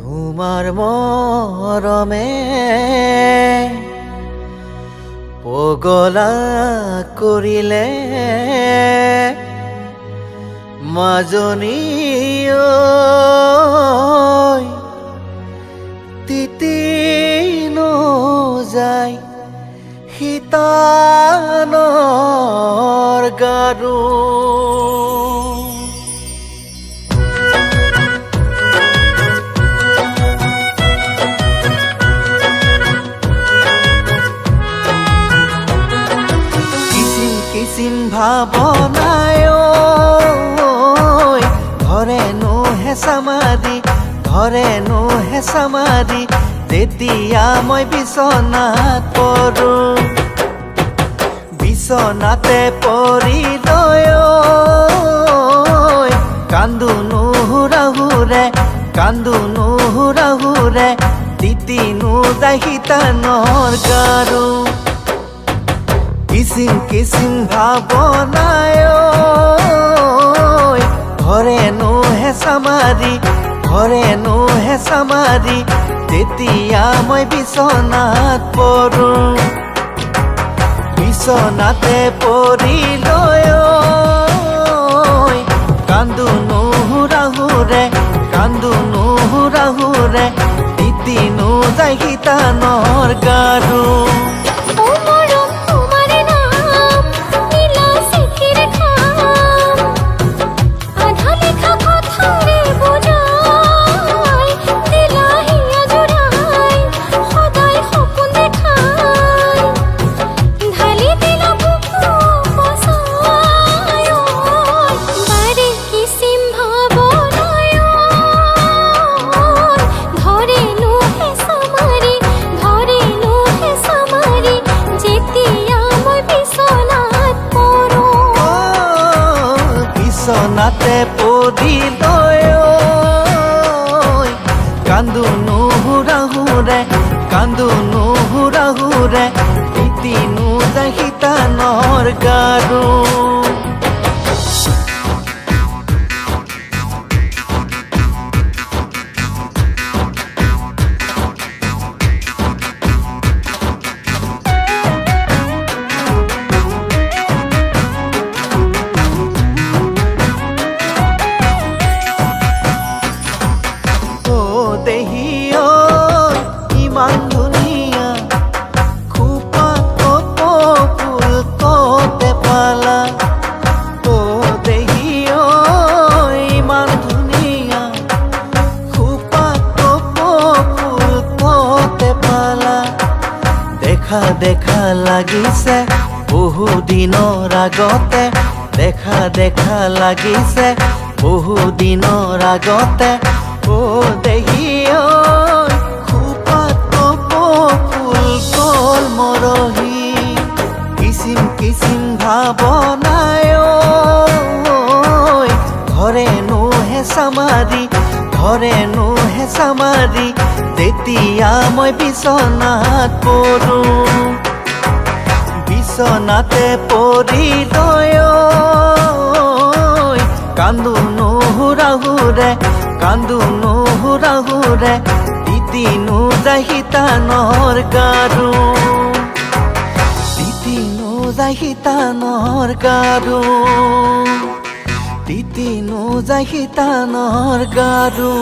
তোমাৰ মৰমে পগলা কৰিলে মাজনী তিতি নযায় শীতানৰ গাৰু কিচিম ভাৱনায় ধৰেনো হেঁচা মাৰি যেতিয়া মই বিচনাত পৰোঁ বিচনাতে পৰি লৈ কান্দো নুহুৰাহুৰে তিতি নোযায় শীতানৰ গাৰু কিচিম ভাৱনায় ধৰেনো হেঁচা মাৰি তেতিয়া মই বিচনাত পৰোঁ বিচনাতে পৰি লৈ কান্দো নুহুৰাহুৰে তিতি নোযায় শীতানৰ গাৰু বিচনাতে পৰি লৈ কান্দো নুহুৰাহুৰে তিতি নোযায় শীতানৰ গাৰু ইমান ধুনীয়া খোপা ফুল কতে পালা দেহিও ইমান ধুনীয়া খোপা ফুল কতে পালা দেখা লাগিছে বহু দিনৰ আগতে দেখা লাগিছে বহু দিনৰ আগতে দেহিও ফুল কল মৰহি কিচিম ভাৱনায় ধৰেনো হেঁচা মাৰি তেতিয়া মই বিচনাত পৰোঁ বিচনাতে পৰি লৈ কান্দো নুহুৰাহুৰে তিতি নোযায় শীতানৰ গাৰু তিতি নোযায় শীতানৰ গাৰু